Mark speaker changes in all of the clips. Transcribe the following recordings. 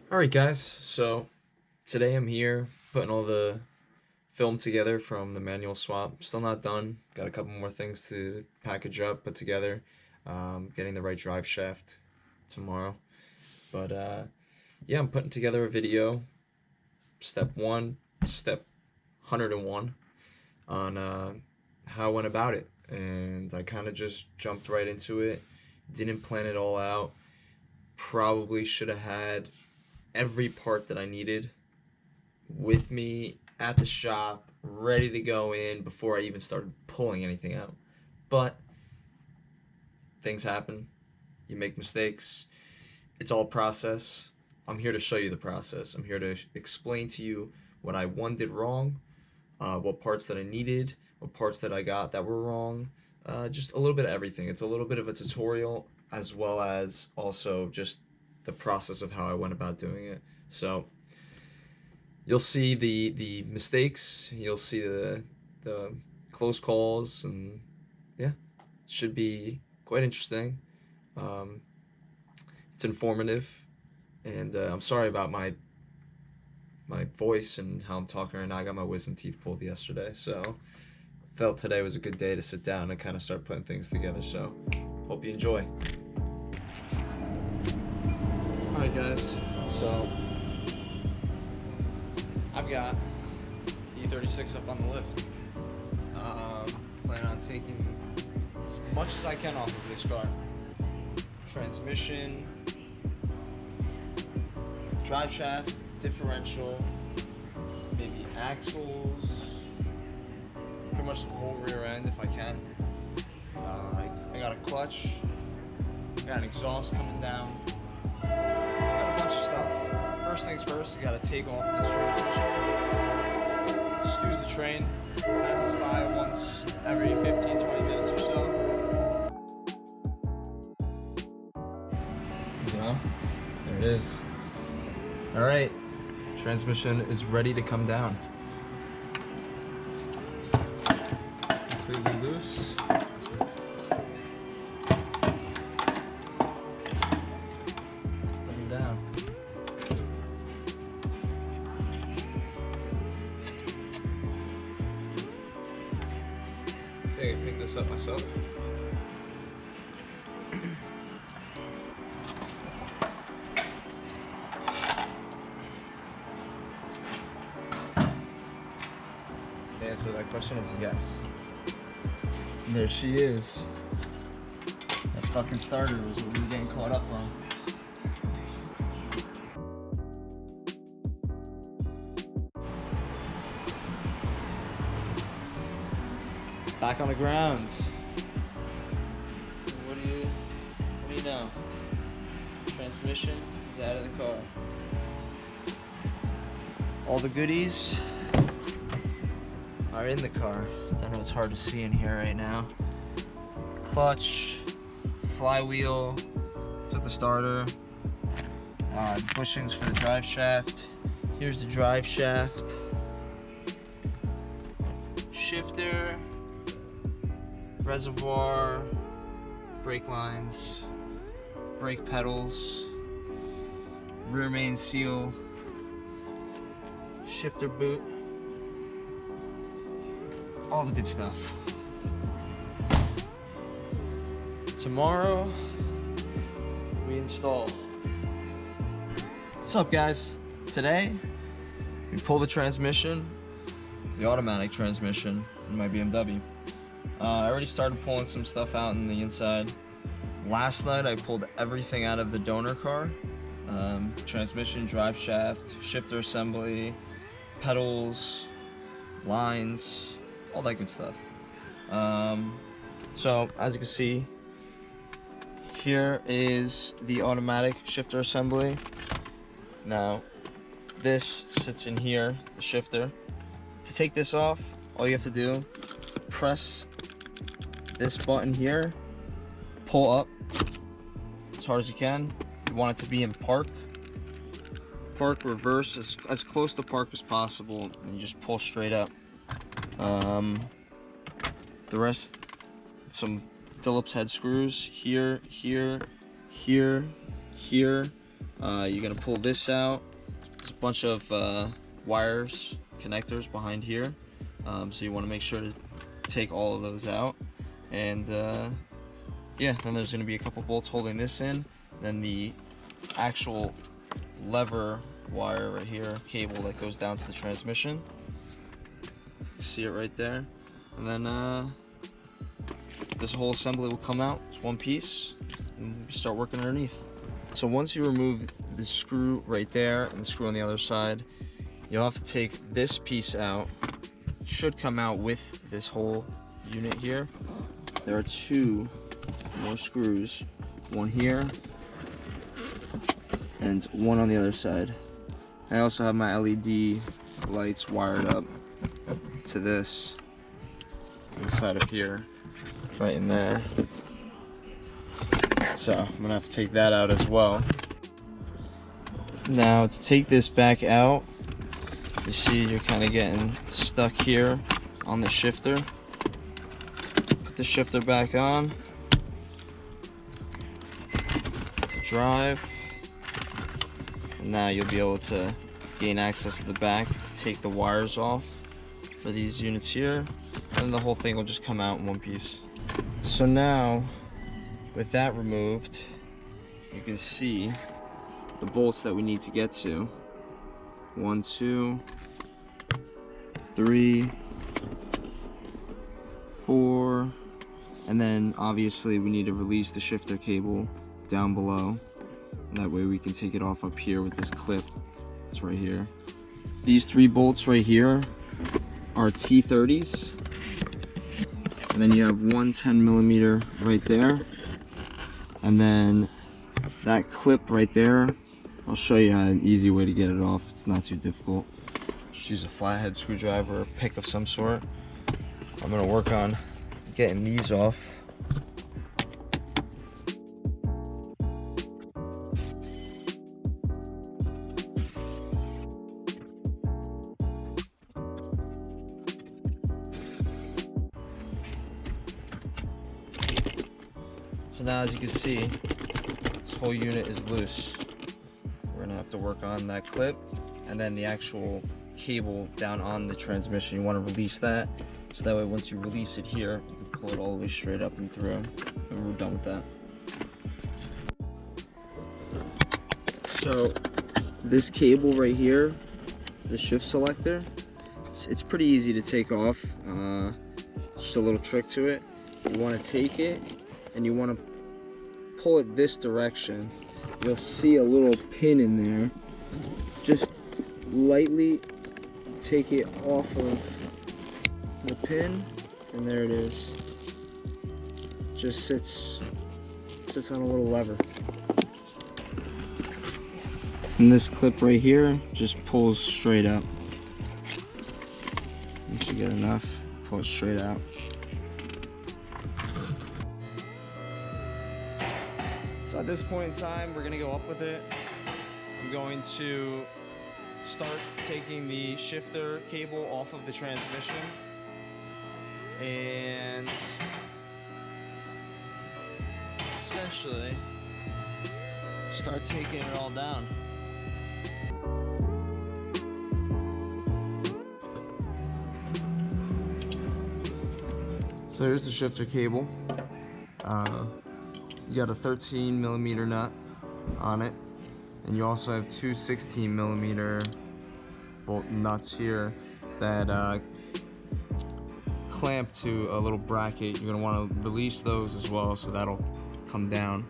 Speaker 1: Alright guys, so today I'm here putting all the film together from the manual swap. Still not done, got a couple more things to package up, put together, getting the right drive shaft tomorrow. But yeah, I'm putting together a video, step 1, step 101, on how I went about it. And I kind of just jumped right into it, didn't plan it all out, probably should have had every part that I needed with me at the shop, ready to go in before I even started pulling anything out. But things happen. You make mistakes. It's all process. I'm here to show you the process. I'm here to explain to you what I did wrong, what parts that I needed, what parts that I got that were wrong, just a little bit of everything. It's a little bit of a tutorial as well as also just the process of how I went about doing it. So you'll see the mistakes, you'll see the close calls, and yeah, it should be quite interesting. It's informative, and I'm sorry about my voice and how I'm talking right now. I got my wisdom teeth pulled yesterday, so felt today was a good day to sit down and kind of start putting things together. So hope you enjoy. Alright guys, so I've got E46 up on the lift. Plan on taking as much as I can off of this car. Transmission, drive shaft, differential, maybe axles, pretty much the whole rear end if I can. I got a clutch, got an exhaust coming down, got a bunch of stuff. First things first, you gotta take off this transmission. Snooze the train, passes by once every 15-20 minutes or so. You know, there it is. Alright, transmission is ready to come down. Completely loose. Coming down. I think I picked this up myself. The answer to that question is yes. And there she is. That fucking starter was what we were getting caught up on. Back on the grounds. What do you know? Transmission is out of the car. All the goodies are in the car. I know it's hard to see in here right now. Clutch, flywheel, took the starter, bushings for the drive shaft. Here's the drive shaft. Shifter, reservoir, brake lines, brake pedals, rear main seal, shifter boot, all the good stuff. Tomorrow, we install. What's up, guys? Today, we pull the transmission, the automatic transmission in my BMW. I already started pulling some stuff out in the inside. Last night, I pulled everything out of the donor car. Transmission, drive shaft, shifter assembly, pedals, lines, all that good stuff. So as you can see, here is the automatic shifter assembly. Now this sits in here, the shifter. To take this off, all you have to do, press this button here, pull up as hard as you can. You want it to be in park reverse, as close to park as possible, and you just pull straight up. The rest, some Phillips head screws here, here, here, here, You're gonna pull this out. There's a bunch of wires, connectors behind here, so you want to make sure to take all of those out. And yeah, then there's gonna be a couple bolts holding this in. Then the actual lever wire right here, cable that goes down to the transmission. You see it right there. And then this whole assembly will come out. It's one piece, and you start working underneath. So once you remove the screw right there and the screw on the other side, you'll have to take this piece out. It should come out with this whole unit here. There are 2 more screws, one here and one on the other side. I also have my LED lights wired up to this inside of here, right in there. So I'm gonna have to take that out as well. Now to take this back out, you see you're kind of getting stuck here on the shifter. Put the shifter back on to drive. Now you'll be able to gain access to the back, take the wires off for these units here, and the whole thing will just come out in one piece. So now, with that removed, you can see the bolts that we need to get to. 1, 2, 3, 4, and then obviously we need to release the shifter cable down below. That way we can take it off up here with this clip. It's right here. These 3 bolts right here are T30s. And then you have one 10mm right there. And then that clip right there, I'll show you an easy way to get it off. It's not too difficult. Just use a flathead screwdriver or pick of some sort. I'm gonna work on getting these off. So now, as you can see, this whole unit is loose. We're gonna have to work on that clip and then the actual cable down on the transmission. You want to release that, so that way once you release it here, you can pull it all the way straight up and through, and we're done with that. So this cable right here, the shift selector, it's pretty easy to take off. Just a little trick to it. You want to take it and you want to pull it this direction. You'll see a little pin in there. Just lightly take it off of the pin, and there it is. Just sits on a little lever. And this clip right here just pulls straight up. Once you get enough, pull it straight out. So at this point in time, we're gonna go up with it. I'm going to start taking the shifter cable off of the transmission and essentially start taking it all down. So here's the shifter cable. You got a 13mm nut on it, and you also have 2 16mm bolt nuts here that clamp to a little bracket. You're gonna want to release those as well, so that'll come down.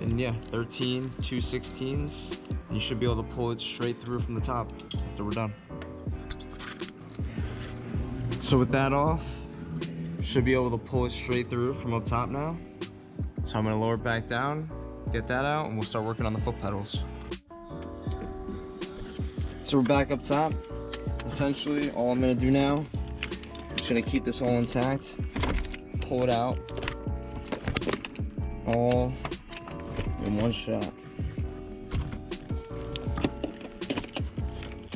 Speaker 1: And yeah, 13, 2 16s, and you should be able to pull it straight through from the top after we're done. So with that off, should be able to pull it straight through from up top now. So I'm gonna lower it back down, get that out, and we'll start working on the foot pedals. So we're back up top. Essentially, all I'm gonna do now, I'm just gonna keep this all intact, pull it out, all in one shot.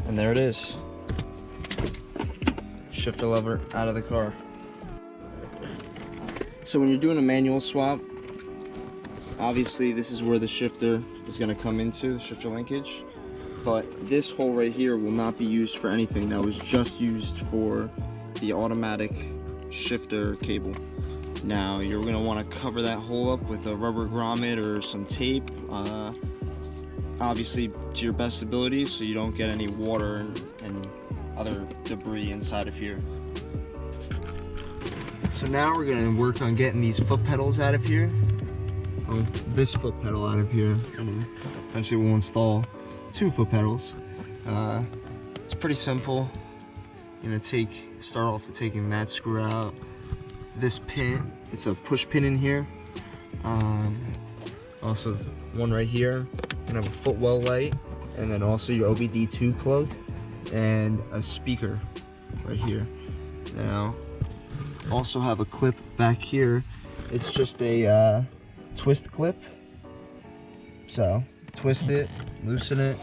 Speaker 1: And there it is. Shifter lever out of the car. So when you're doing a manual swap,
Speaker 2: Obviously this is where the shifter is going to come into, the shifter linkage. But this hole right here will not be used for anything. That was just used for the automatic shifter cable. Now you're going to want to cover that hole up with a rubber grommet or some tape, obviously to your best ability, so you don't get any water and other debris inside of here. So now we're going to work on getting these foot pedals out of here. Oh, this foot pedal out of here. And eventually we'll install 2 foot pedals. It's pretty simple. You're gonna start off with taking that screw out. This pin, it's a push pin in here. Also one right here. You're gonna have a footwell light, and then also your OBD2 plug and a speaker right here. Now, also have a clip back here. It's just a twist clip. So twist it, loosen it,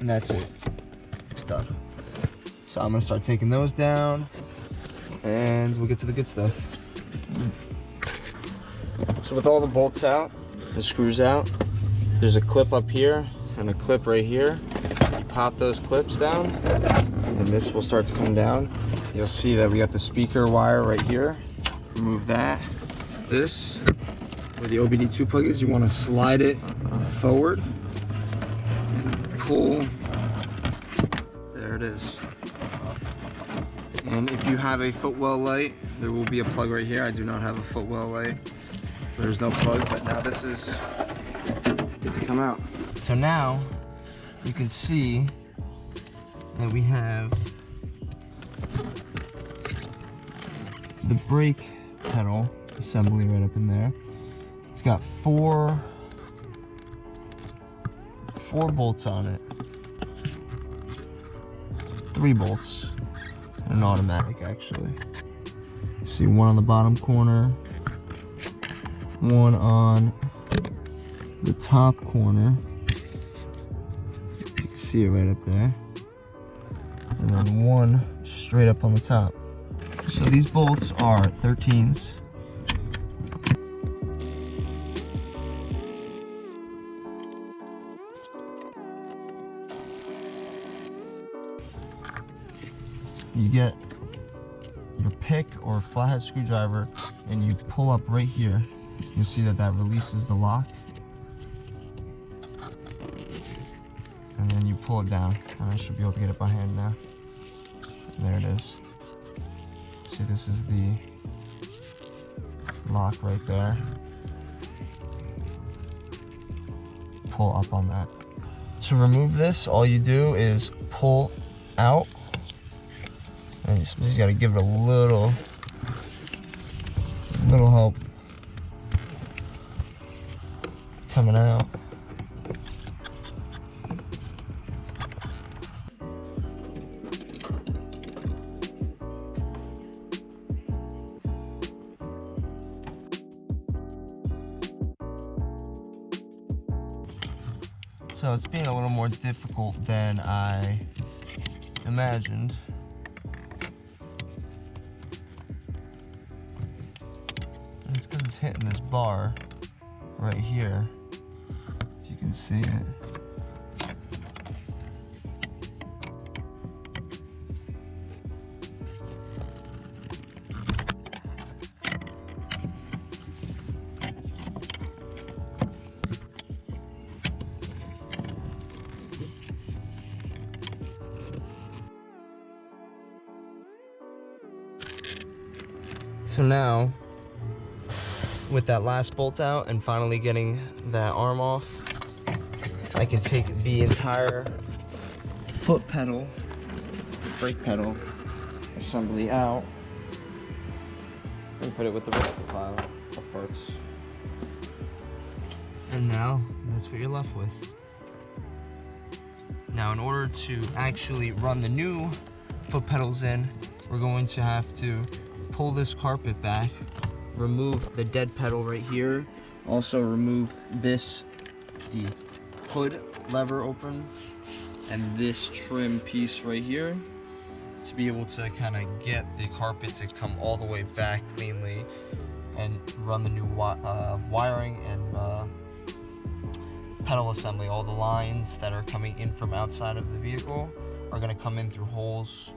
Speaker 2: and that's it. It's done. So I'm gonna start taking those down, and we'll get to the good stuff. So with all the bolts out, the screws out, there's a clip up here and a clip right here. You pop those clips down, and this will start to come down. You'll see that we got the speaker wire right here. Remove that. This, where the OBD2 plug is, you want to slide it forward, pull, there it is. And if you have a footwell light, there will be a plug right here. I do not have a footwell light, so there's no plug, but now this is good to come out. So now you can see that we have the brake pedal assembly right up in there. It's got four bolts on it. 3 bolts. And an automatic, actually. See one on the bottom corner, one on the top corner. You can see it right up there. And then one straight up on the top. So these bolts are 13s. You get your pick or flathead screwdriver and you pull up right here. You'll see that that releases the lock. And then you pull it down. And I should be able to get it by hand now. And there it is. See, this is the lock right there. Pull up on that. To remove this, all you do is pull out. And you just gotta give it a little help coming out. So it's being a little more difficult than I imagined. And it's because it's hitting this bar right here, if you can see it. So now, with that last bolt out and finally getting that arm off, I can take the entire foot pedal, brake pedal assembly out and put it with the rest of the pile of parts. And now, that's what you're left with. Now, in order to actually run the new foot pedals in, we're going to have to pull this carpet back, remove the dead pedal right here, also remove this, the hood lever open, and this trim piece right here to be able to kind of get the carpet to come all the way back cleanly and run the new wiring and pedal assembly. All the lines that are coming in from outside of the vehicle are going to come in through holes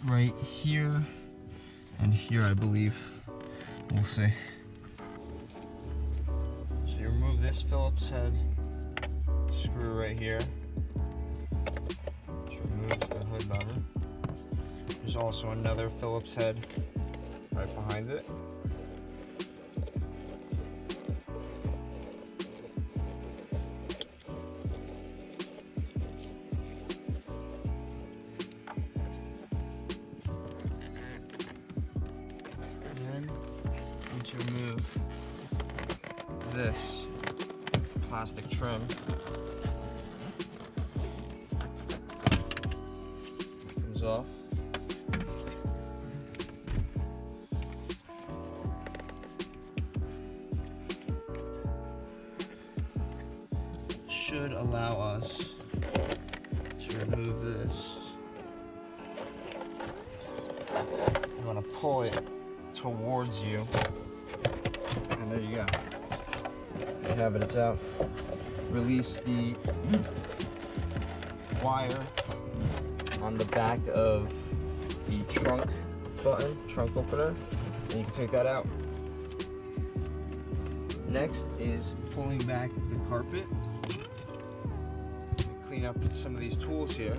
Speaker 2: right here and here, I believe. We'll see. So you remove this Phillips head screw right here, which removes the hood lever. There's also another Phillips head right behind it. To remove this plastic trim, comes off. Should allow us to remove this. You want to pull it towards you. And there you go. You have it, it's out. Release the wire on the back of the trunk button, trunk opener, and you can take that out. Next is pulling back the carpet. Clean up some of these tools here.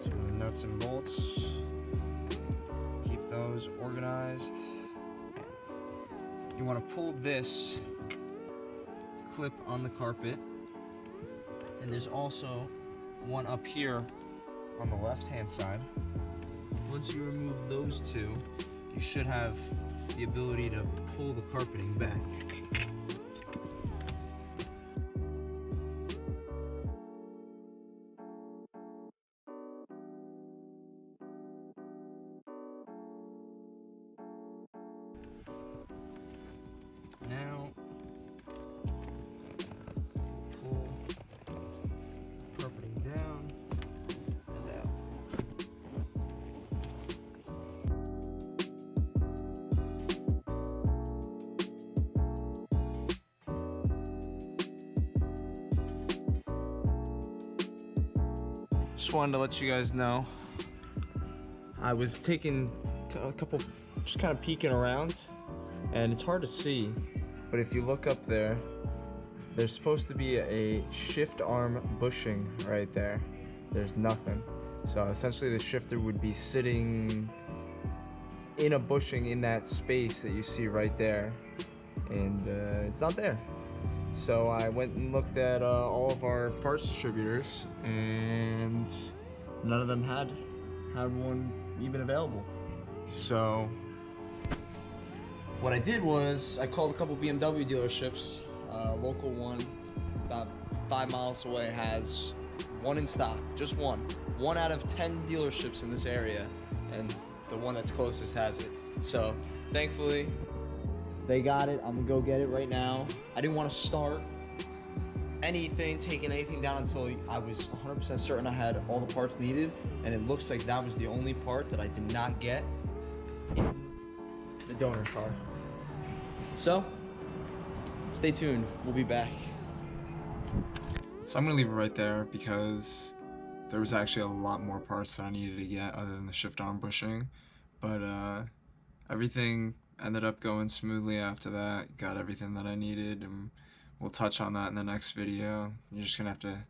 Speaker 2: Some of the nuts and bolts. Those organized. You want to pull this clip on the carpet, and there's also one up here on the left hand side. Once you remove those two, you should have the ability to pull the carpeting back. Now, pull carpeting down and out. Just wanted to let you guys know, I was taking a couple, just kind of peeking around, and it's hard to see, but if you look up there, there's supposed to be a shift arm bushing right there. There's nothing. So essentially the shifter would be sitting in a bushing in that space that you see right there, and it's not there. So I went and looked at all of our parts distributors, and none of them had one even available. So what I did was I called a couple BMW dealerships. Local one about 5 miles away has one in stock, just one. 1 out of 10 dealerships in this area, and the one that's closest has it. So thankfully they got it. I'm gonna go get it right now. I didn't want to start taking anything down until I was 100% certain I had all the parts needed, and it looks like that was the only part that I did not get in the donor car. So stay tuned, we'll be back.
Speaker 1: So I'm gonna leave it right there because there was actually a lot more parts that I needed to get other than the shift arm bushing, but everything ended up going smoothly after that. Got everything that I needed, and we'll touch on that in the next video. You're just gonna have to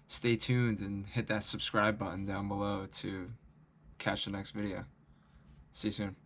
Speaker 1: stay tuned and hit that subscribe button down below to catch the next video. See you soon.